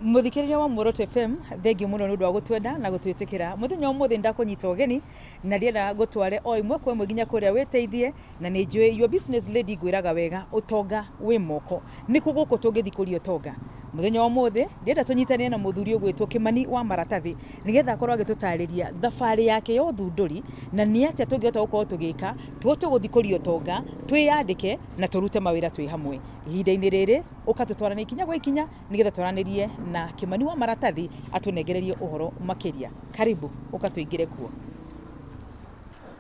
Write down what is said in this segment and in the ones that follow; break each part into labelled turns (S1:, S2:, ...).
S1: Muthikiriria wa Muoroto FM thengio muno ni undu wa gutwenda na gutwitikira muthenya umuthi ndakunyita ugeni na ndienda gutware o imwe kwa imwe nginya kuria witeithie na ni njui your business lady gwiraga wega utonga wi moko niku guku tungithikuria utonga muthenya umuthi ndienda tunyitane na muthuri ugwitwo Kimani wa Maratathi nigetha akorwo agitutariria thabari yake yo thunduri na ni atia tungihota gukorwo tugika tuhote guthikuria utonga twiyandike na turute mawira twi hamwe ihinda-ini riri ukatutwarana ikinya gwa ikinya nigetha twaranirie na Kimani wa Maratathi atunegererie uhoro makiria karibu ukatuingire kuo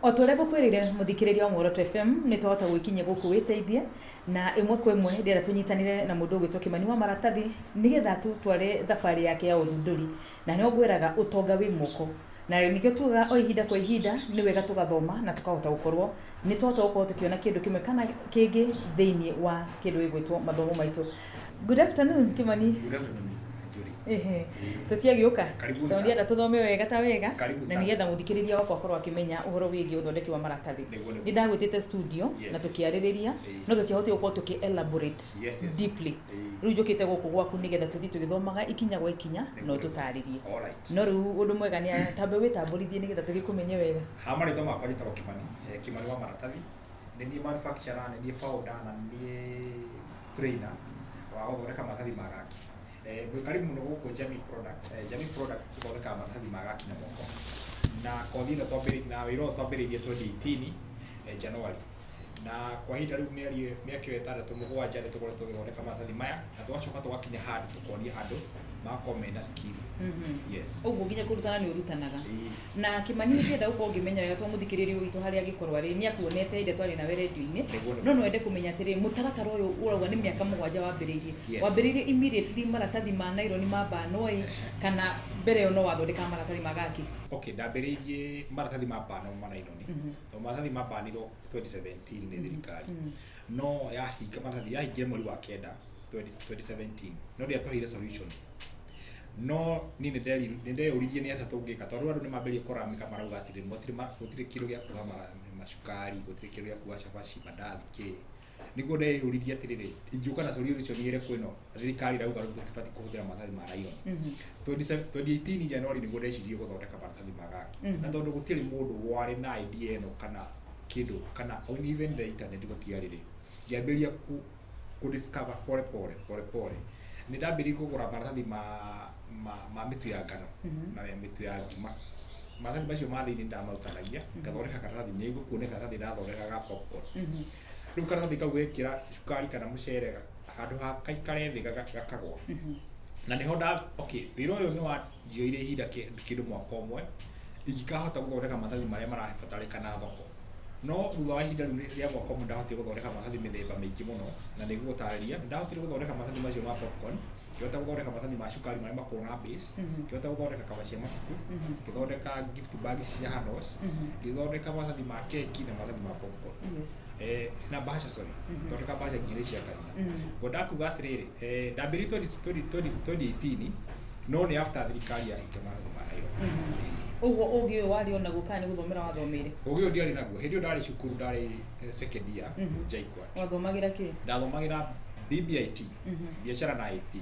S1: Otorego kwirire muthikiriria wa Muoroto FM ni twahota gwikinya guku witeithie na imwe kwa imwe ndira tunyitanire na mundu ugwitwo Kimani wa Maratathi nigetha tutware thabari yake ya uthunduri na ni ogwiraga utonga wi moko na nikio tuga o ihinda kwa ihinda ni wega tugathoma na tukahota gukorwo ni twahota gukorwo tukiona kindu kimwe kana kingi thiini wa kindu igwitwo mathomo maitu. Good afternoon Kimani.
S2: Good afternoon.
S1: Tutiagiuka ndienda tuthome wega ta wega na nigetha muthikiriria wakwa akorwo akimenya uhoro wigi uthondeki wa maratathi ndindagwitite studio na tukiaririria no tutiahoti gukorwo tuki elaborate deeply riu njukite guku gwaku nigetha tuthi tugithomaga ikinya gwa ikinya no tutaririe no riu undu mwega ni tambe witamburithie nigetha tugikumenye wega
S2: hamari to makwa jitagwo Kimani wa Maratathi ni manufacturer ni founder na ni trainer wa guthondeka maratathi magaki karibu muno guku Jamii Product guthondeka maratathi magaki na moko na kothi ino twambiririe na wira twambiririe 2018 January na kwa hinda riu miaka 6 mugwanja ni tukoretwo githondeka maratathi maya na twacoka tugakinya handu tukonia andu makome na skill yes
S1: uguo nginya kurutana ni urutanaga na Kimani ndienda uko ngimenya wega twa muthikiriria witu haria gikorwo ari ni akuonete inde twari nawe radio-ini no no ende kumenya atiri mutaratara uyu urauga ni miaka mugwanja wambiririe immediately maratathi ma nylon ma banoi kana mbere yo no wathondeka maratathi magaki
S2: okay ndambiririe maratathi ma bano ma nylon to maratathi ma baniro 2017 ni thirikari no yahinga maratathi yahingire mweri wa kenda 2017 no ndia tohire solution no ni ndeyuririe ni atatu ngika tondu andu ni mambirie kuramika marauga atiri gutire kiro gya kuha macukari gutire kiro gya kuha cabaci mandathi ki niguo ndeyuririe atiriri ingiuka na solution ire kwino thirikari rauga tubati kuhuthira maratathi ma nylon 2018 January niguo ndecirie guthondeka maratathi magaki na tondu gutiri mundu wari na idea eno kana kindu kana even the internet gutiariri ngiambiria ku discover pole ni ndambiri kugura maratathi ma mitu ya ngano na mitu ya ngima maratathi macio mathini ndamarutanagia ngathondeka karatathi ni gukuoneka karatathi ndathondeka ga popcorn riu karatathi kau gekira cukari kana mucere handu ha kaikare thi gakagwa na niho okay wira uyu ni wa njioire ihinda kindu mwaka umwe ingikahota guthondeka maratathi maria marabatarikana thoko no thutha wa ihinda ria mwaka umwe ndahotire guthondeka maratathi mithemba mingi muno na niguo gutariria ndahotire guthondeka maratathi macio ma popcorn ngihota guthondeka maratathi ma cukari maria makona base ngihota guthondeka kaba cia mabuku ngithondeka gift bag cia handles ngithondeka maratathi ma keki na maratathi ma popcorn na bahasha sorry thondeka bahasha ngiri cia kaina godakuga atiriri ndambiri 2018 no ni after thirikari yahinga maratathi ma nylon
S1: uguo ugi wari ona gukani guthomera wathomire
S2: ugi ndiari naguo hindi ndari cukuru ndari second year JKUAT
S1: wathomagira ki
S2: ndathomagira BBIT biashara na IT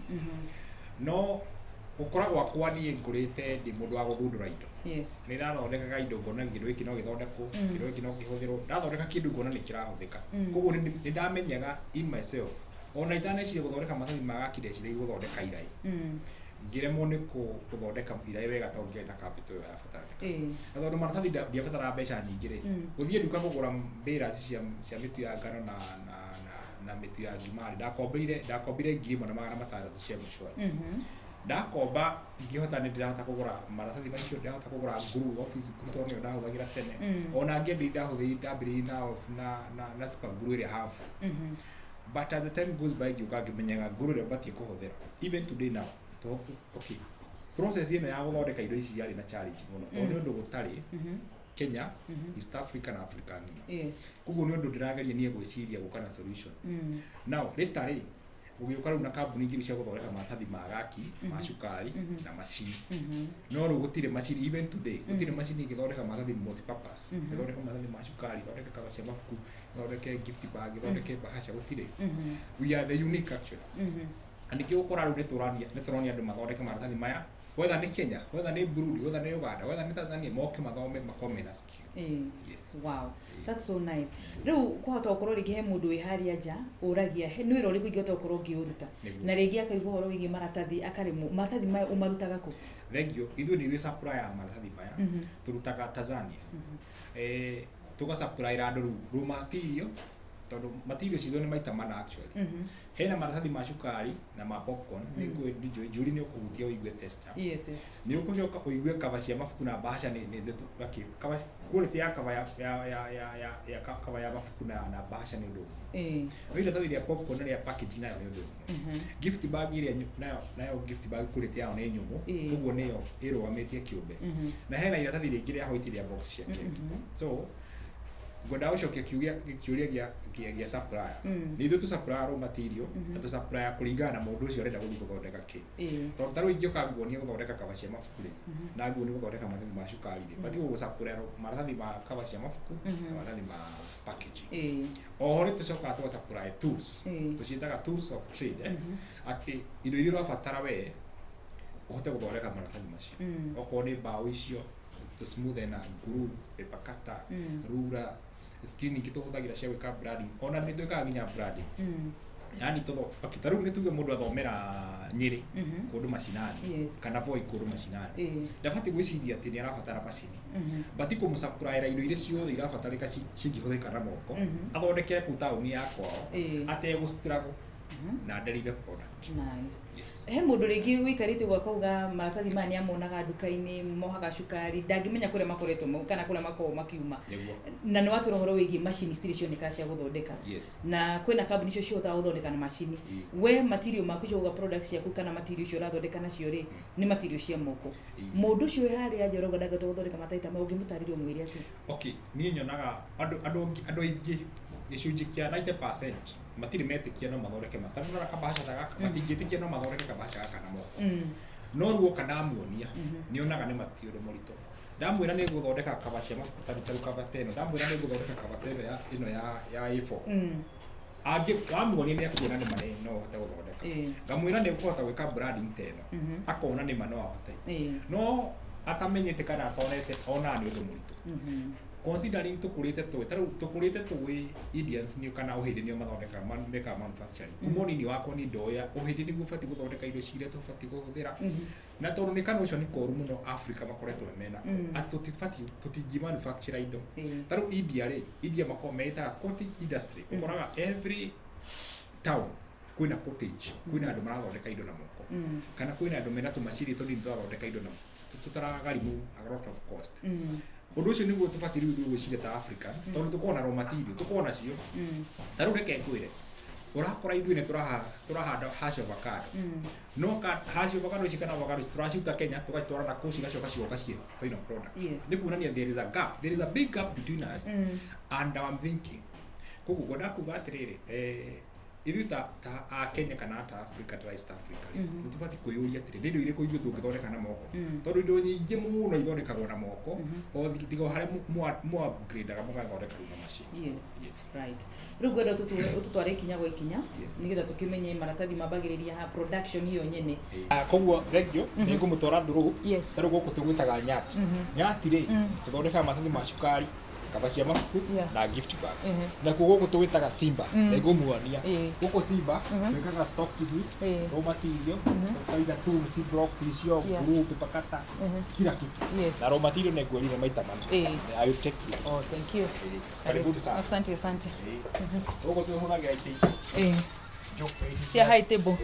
S2: no ukora gwakwa ni ngurite ndi mundu wa guthundura indo
S1: yes
S2: ni ndathondekaga indo ngona kindu giki no githondekwo kindu giki no kihuthirwo ndathondeka kindu ngona ni kirahuthika koguo ni ndamenyaga in myself ona itanecire guthondeka maratathi magaki ndecire guthondeka irai ngiremwo ni kuthondeka irai wega to ngenda capital ya batarika na tondu maratathi ndiabatara mbeca nyingi ri guthie nduka kugura mbira cia mitu ya ngano na mitu ya ngimari ndakombire ngiri mana magana matandatũ cia mshwari ndakomba ngihota ni ndirahota kugura maratathi macio ndahota kugura nguru office nguru tondu ndahuthagira tene ona ngendi ndahuthiri ndambiri na super nguru ire half but as the time goes by ngiuka ngimenyaga nguru ire batie kuhuthira even today now okay process ino ya guthondeka indo ici yari na challenge muno tondu ndu gutari Kenya East Africa na Africa ngima
S1: yes
S2: kuguo ni ndu ndirageria nie gwiciria gukana solution now letari ugiuka riu na kambuni ngiri cia guthondeka maratathi magaki ma cukari na macini no ru gutire macini even today gutire macini igithondeka maratathi multi purpose igithondeka maratathi ma cukari igithondeka kaba cia mabuku igithondeka gift bag igithondeka bahasha gutire we are the unique actually andiki ukora ru neturania andu mathondeke maratathi maya whether ni Kenya whether ni Burundi whether ni Uganda whether ni Tanzania moke mathome makome na skill.
S1: Yes. Wow, that's so nice. Riu kwahota ukorwo rigi he mundu wi haria nja uragia ni wira uriku ingihota ukorwo ngiuruta na rigi akaigua horo wigi maratathi akaremu maratathi maya umarutaga ku?
S2: Thengio ithu ni supplier maratathi maya turutaga Tanzania. Tuga supply andu ru material tondu material ciitho ni maita mana actually. Hena maratathi ma cukari na ma popcorn ni njuri ni ukuhutia uigue tester.
S1: Yes.
S2: Ni ukucoka uigue kava cia mafuku na bahasha ni kava quality ya kava ya kava ya mafuku na bahasha ni ndogo. Wile tawi ya popcorn ya package nayo ni ndogo. Gift bag ile nayo gift bag quality yao ni nyumu uguo niyo irugametie kiumbe. Na hena ile tawi ile ya hoiti ya box cia keki. So goda ucokia kiuria gia supplier ni ithu tu supplier raw material na tu supplier kulingana na mundu ucio arenda guthondeka ki tondu taru ingioka nguonia guthondeka kava cia mafuku na nguonia guthondeka maratathi ma cukari bati gu supplier maratathi ma kava cia mafuku na maratathi ma packaging oho ni tucoka tu supplier tools tucitaga tools of trade ati indo iria urabatara we uhote guthondeka maratathi macio okorwo ni mbao icio to smoothen na glue paper cutter ruler screening kito huthagira cia gwika branding ona ni twikaga nginya branding yani todo akitaru ni tuge mundu athomera Nyeri kundu mashinani kana Voi kundu mashinani ndabati gwiciria ati ni arabatara macini bati ku supplier indo iria ciothe irabatarika cingihũthĩka na moko athondekere ku tauni yakwa ate gu struggle na deliver product.
S1: Nice. He mundu ringi wikarite gwa kauga maratathi maya ni amonaga nduka-ini mohaga cukari ndangimenya kuria makoretwo mo kana kuria makoo makiuma na ni watu rohoro wigi machine cioneka cia guthondeka na kwina kambuni icio ciota guthondeka na machine we material maku cio products ciaku kana material cio rathondeka nacio ri ni material cia moko mundu cio hari aje rogo ndaga guthondeka mataita ma ungimutaririo mwiri ati
S2: okay ni nyonaga andu ingi gicunji kia 90% matiri metikia no mathondeke matari na kabasha gaka matingitikia no mathondeke kabasha gaka na moko no ruo kana muonia ni onaga ni matiuro morito ndamwira ni guthondeka kabasha maku kabateno ndamwira ni guthondeka kabateno ya ino ya A4 age wamuonia ni akuona ni mane no hote guthondeka ngamwira ni kuhota gwika branding teno akona ni mano ahote no atamenyete kana atonete ona ni undu murito considering tukurite Indians ni kana uhidi ni mathondeka meka manufacturing kumoni ni wako ni ndoya uhidi ni gufati guthondeka indo cire tufati guthira na tondu ni kana ucio ni koru muno Africa makoretwo mena ati tutingi manufacture indo taru India mako meta cottage industry ukoraga every town kwina cottage kwina andu marathondeka indo na moko kana kwina andu mena tumaciri tondini twathondeka indo na tutaragarimu a lot of cost undu ucio niguo tubatiri gwiciria ta Africa tondu tukona raw material tukona cio taru reke ngwire urakora ithuĩ turahanda hash avocado no ka hash avocado cikana avocado turaciuta Kenya tugacitwara na kũ cigacoka cigoka cie final product ni kuonania there is a gap, there is a big gap between us and I'm thinking koguo ngoda kuga atiriri ithuĩ ta Kenya kana ta Africa ta East Africa ni tubati kuyuria atiri ndio ire kuigua tungithondeka na moko tondu indo nyingi muno ithondekagwo na moko o thikitigo hare mu upgrade ga mugathondeka na machine.
S1: Yes, right. Riu gwenda ututware ikinya gwa ikinya nigetha tukimenye maratathi mambagiriria ha production iyo nyene
S2: koguo thengio ni ngumutwara nduru taru guku tugwitaga nyati nyati ri tuthondeka maratathi ma cukari kava cia mafuku na gift bag na guku tugwitaga Simba ngumuonia guku Simba twikaga stock kithi raw material kaida tools broccoli cio glue paper cutter kila kitu na raw material ne ngwelire maita mana I will take you.
S1: Oh, thank you.
S2: Karibu sana.
S1: Asante
S2: guku tuhuraga ite
S1: cia high table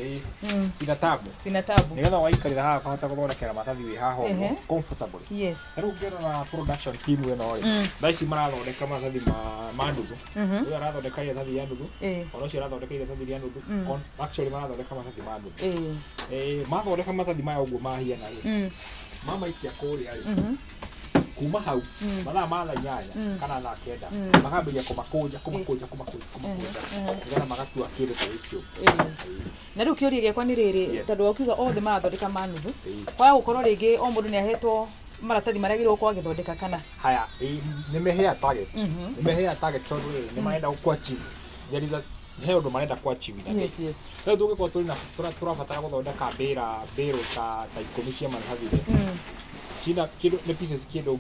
S1: sina tabu
S2: nigetha waikarira haha kahota guthondekera maratathi wi haha comfortable riu ngero na production team ino ri thaici marathondeka maratathi ma ndugu uyu arathondeka iratathi ya ndugu ona ucio arathondeka iratathi ya ndugu actually marathondeka maratathi ma ndugu mathondeka maratathi maya uguo mahiana ri mamaikia kuria ri kuma hau mathaa ma nyanya kana na kenda makambiria kumakunja ngana magatua kindu ta gikio
S1: na riu kiuria giakwa ni riri tondu ukiuga othe marathondeka manuthu kwa gukorwo ringi o mundu ni ahetwo maratathi maragirwo kwa githondeka kana
S2: haya ni mehea target tondu ni marenda gukwachi he undu marenda kwa chiwi na
S1: yes yes
S2: rĩu tũngĩkorwo tũrĩ na tũrabatara gũthondeka mbĩro ta 10 cia maratathi cina kĩndũ nĩ pieces kĩndũ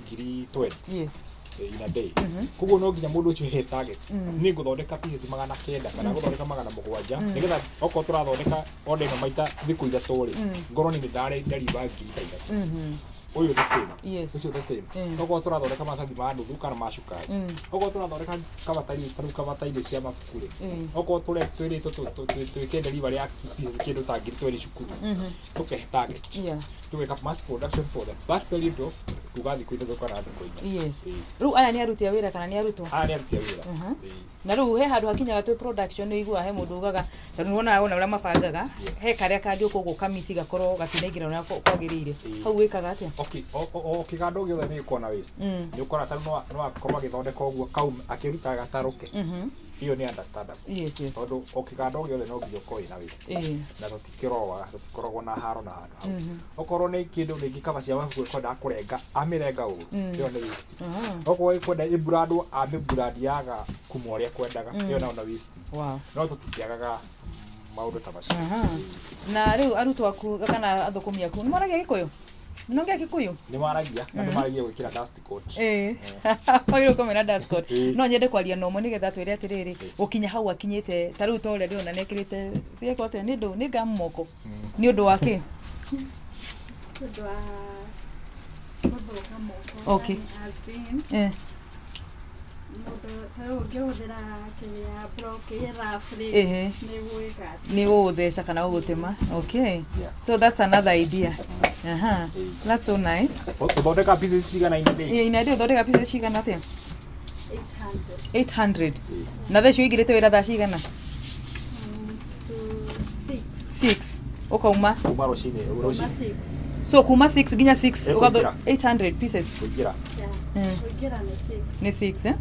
S2: 20,000
S1: yes
S2: in a day koguo no nginya mũndũ ũcio he target nĩ ngũthondeka pieces 900 kana gũthondeka 700 nĩgetha okorwo tũrathondeka order ĩno maita thikũ ithatũ rĩ ngorwo nĩ ndariba 3,000 uyu the same
S1: yes
S2: uyu the same okorwo tũrathondeka maratathi ma nuthu kana ma cukari okorwo tũrathondeka kabatairi cia mabuku rĩ okorwo twĩke delivery ya pieces kĩndũ ta 20 cukuru tũkehe target tũgeka mass production for that period of tugathi kwĩna thoko na thoko-inĩ
S1: yes rĩu aya nĩ aruti a wĩra kana nĩ arutwo
S2: aya nĩ aruti a wĩra
S1: na rĩu he handũ hakinyaga twĩ production nĩ igua he mũndũ ugaga tondũ nĩwona ũrĩa mabangaga he karĩa kangĩ ũkũgũ kamisi gakorwo gatinaingĩra ũrĩa kwagĩrĩire hau wĩkaga atĩa
S2: okay o kĩganda gĩothe nĩ gĩkoragwo na waste nĩ ũkora ta no akorwo agĩthondeka ũguo kauma akĩruta gatarũke hiyo nĩ understandable
S1: yes yes
S2: tondũ o kĩganda gĩothe no nginya ũkorwo na waste na tũtikoragwo na haro na handũ hau okorwo nĩ kĩndũ rĩngĩ kaba cia mabuku ekwendaga kũrenga amĩrenga ũru ĩyo nĩ waste okorwo ekwenda ĩbrandwo amĩbrandi yaga kuma ũrĩa kwendaga ĩyo nayo na waste no tũtikiagaga maũndũ ta macio
S1: na rĩu arutwo aku kana athũkũmi aku nĩ maragia Gĩkũyũ nongia Gĩkũyũ
S2: nĩ maragia na nĩ maragia gwĩkĩra dust coat
S1: wagĩrĩirwo kũmena dust coat no nyende kwaria na ũmwe nĩgetha twĩre atĩrĩrĩ gũkinya hau akinyĩte ta rĩu ta ũrĩa ndĩrona nĩekĩrĩte ciĩko atĩa nĩ ngamu moko nĩ ũndũ wa kĩ
S3: ũndũ wa gũthũka moko
S1: okay
S3: mũndũ ũngĩhũthĩra kĩrĩa block ya rafri
S1: nĩ gũgũtheca kana gũgũtema okay so that's another idea that's so nice
S2: ũthondeka pieces cigana in a day
S1: in a day ũthondeka pieces cigana atĩa 800 na thaa icio igĩrĩte wĩra thaa cigana 6 ũkauma
S2: rũcinĩ
S1: so kuma 6 nginya 6 ũgatho 800 pieces
S2: kũingĩra
S1: nĩ 6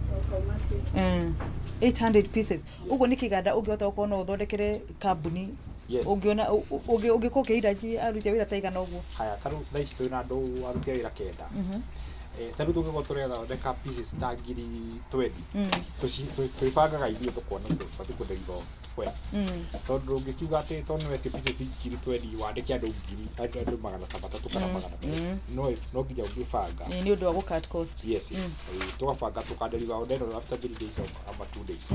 S1: 800 pieces uguo nĩ kĩganda ũngĩhota gũkorwo no ũthondekere kambuni ũngĩona ũngĩkorwo kĩiraji aruti a wĩra ta igana ũguo
S2: haya tarũ thaa ici twĩna andũ aruti a wĩra kenda tarũ tũngĩkorwo tũrethondeka pieces ta 20,000 twĩbangaga ithuĩ tũkona tũbatiĩ kũnderiba kwenda tondũ ũngĩkiuga atĩ tondũ nĩwetio pieces 20,000 wandĩke andũ 300 kana 200 no nginya ũngĩbanga
S1: nĩ ũndũ wa gũ-cut cost
S2: tũgabanga tũkanderiba order ĩno after 3 days ama 2 days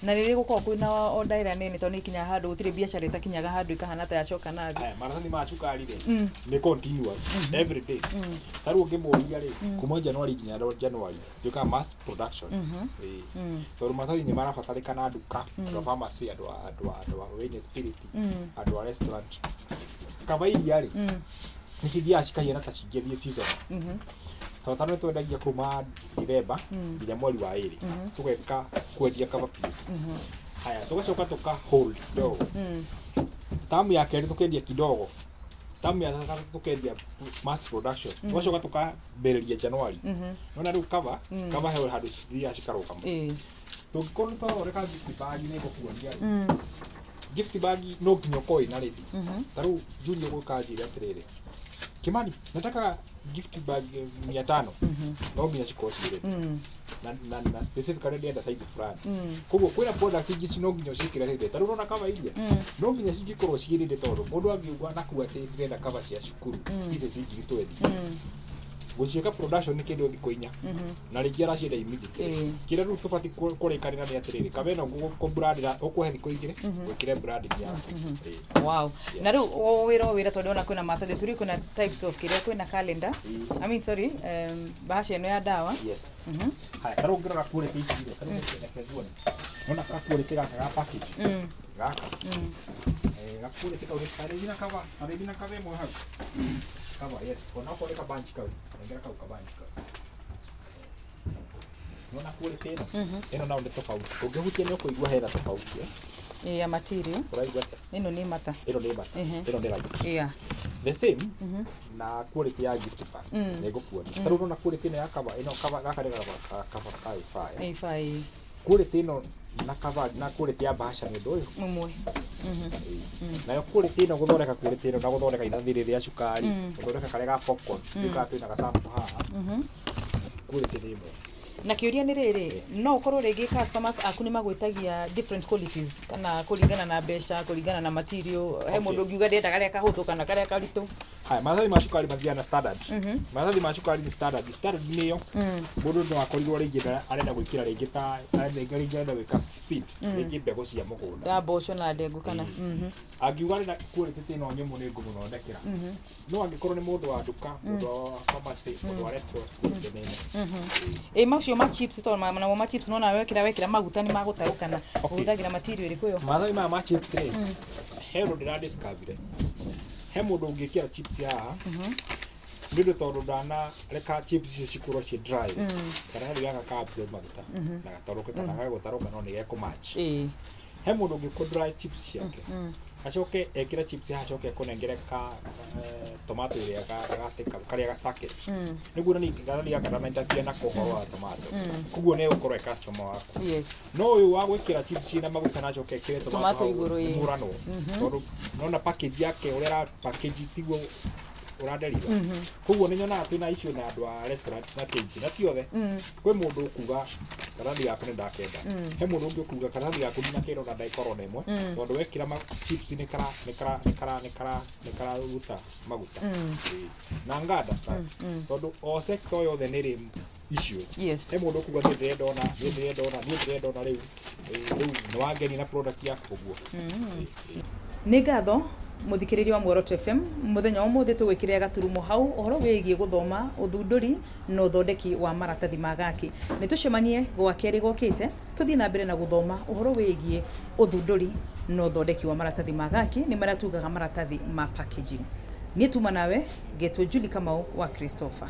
S1: na rĩrĩ gũkorwo kwĩna order ĩrĩa nene tondũ nĩkinya handũ gũtirĩ biacara ĩtakinyaga handũ ikahana ta yacoka nathi
S2: maratathi ma cukari rĩ nĩ continuous every day tarũ ũngĩmũria rĩ kuma January nginya January tuĩkaga mass production tondũ maratathi nĩ marabatarĩkana nduka pharmacy andũ a wellness spirit andũ a restaurant kaba iria rĩ nĩ cithiaga cikahiana ta cingĩthiĩ season tondũ tarũ nĩtwendagia kuma December nginya mweri wa 2 tũgeka kwendia kaba piũ haya tũgacoka tũka hold kidogo tamu ya kerĩ tũkendia kidogo tamu ya gatatũ tũkendia mass production tũgacoka tũkambĩrĩria January nona rĩu kaba he handũ cithiaga cikarũgama tũngĩkorwo nĩtwathondeka gift bag nĩ ngũkuonia gift bag no nginya ũkorwo ĩna ready tarũ Julia gũkanjĩra atĩrĩrĩ Kimani nataka gift bag 500 no nginya cikorwo cirĩ na specifically ndĩrenda size fulani koguo kwĩna product ingĩ no nginya ũciĩkĩre hĩndĩ tarũ ũrona kaba iria no nginya cingĩkorwo ciĩrĩndĩ tondũ mũndũ angĩugua nakua atĩ ndĩrenda kaba cia cukuru ici cingĩ gũciĩka production nĩ kĩndũ gĩkũinya na rĩngĩ aracienda immediately kĩrĩa rĩu tũbatiĩ kũrĩkanĩra nĩ atĩrĩrĩ kaba ĩno ngũkũbrandĩra ũkũhe thikũ igĩrĩ gwĩkĩre branding yaku
S1: wow na rĩu wĩra tondũ ona kwĩna maratathi tũrĩ kwĩna types of kĩrĩa kwĩna calendar I mean sorry bahasha ĩno ya dawa
S2: haya tarũ ngĩrora quality ici tarũ nĩkĩona nona ka quality gaka ga package gaka ga quality kau nĩ kaba ĩmwe hau kaba yes ona kwa ka bunch kau ngera kau ka bunch kau nona quality ĩno nao nĩ tofauti ũngĩhutia nĩ ũkũigua hena tofauti
S1: ya material ĩno nĩ mata
S2: ĩno nĩ light the same na quality ya gift bag nĩ ngũkuonia tarũ nona quality ĩno ya kaba gaka nĩ kaba A5 quality ĩno na kaba na quality ya bahasha nĩ ũndũ ũyũ
S1: ũmwe
S2: nayo quality ĩno gũthondeka quality ĩno na gũthondeka ithathi rĩrĩ rĩa cukari gũthondeka karĩa ga popcorn gĩũkaga twĩna gasample haha quality nĩ ĩmwe
S1: na kiuria ni riri no ukorwo rigi customers aku ni magwitagia different qualities kana kuringana na besha kuringana na material he mundu ngiuga ndenda karia kahuthu kana karia karitu
S2: haya maratathi ma cukari mathiana standard maratathi ma cukari ni standard niyo mundu no akorirwo ringi arenda gwikira ringi ta arenda gwika seed ringi mbegu cia mugunda
S1: da boco na ndengu kana
S2: angiuga na quality tino nyumu ni ngumuthondekera no angikorwo ni mundu wa nduka mundu wa pharmacy mundu wa restaurant
S1: macio ma chips to ma chips no na wekira maguta ni magutarukana uthagira material iri kuyo
S2: maratathi ma chips ni hero ndira discover he mundu ungikira chips haha ndido tondu ndana reka chips icio cikurwo ci dry kana hali yaka kabze maguta na gataruka kana gataruka no ni geko match he mundu ungikwo dry chips ciake acoke ekira chips acoke kunengereka tomato iria gagateka karia gasake niguo ni gathia kana mendakia na kohoro tomato kuguo ne ukorwe customer wako no uyu wa gwikira chips na maguta na acoke ekire tomato iguru murano tondu nona package yake urera package tiguo uraderira kuguo ni nyona twina issue na andu a restaurant na kingi na tiothe kwi mundu ukuga karathi yaku ni ndakenda he mundu ungi ukuga karathi yaku ni nakero na ndaikoro nemwe tondu wekira chips ni kara ruta maguta na ngada tondu o sector yothe ni ri issues he mundu ukuga ndire ndona riu no wangeni na product yaku kuguo
S1: ni ngatho muthikiriria wa Muoroto FM muthenya wa muthi tugwikiria gaturumo hau uhoro wigie guthoma uthunduri na uthondeki wa maratathi magaki ni tucemanie gwa keri gokite tuthii na mbere na guthoma uhoro wigie uthunduri na uthondeki wa maratathi magaki ni maratugaga maratathi ma packaging ni tuma nawe getwo Julie Kamau wa Christopher.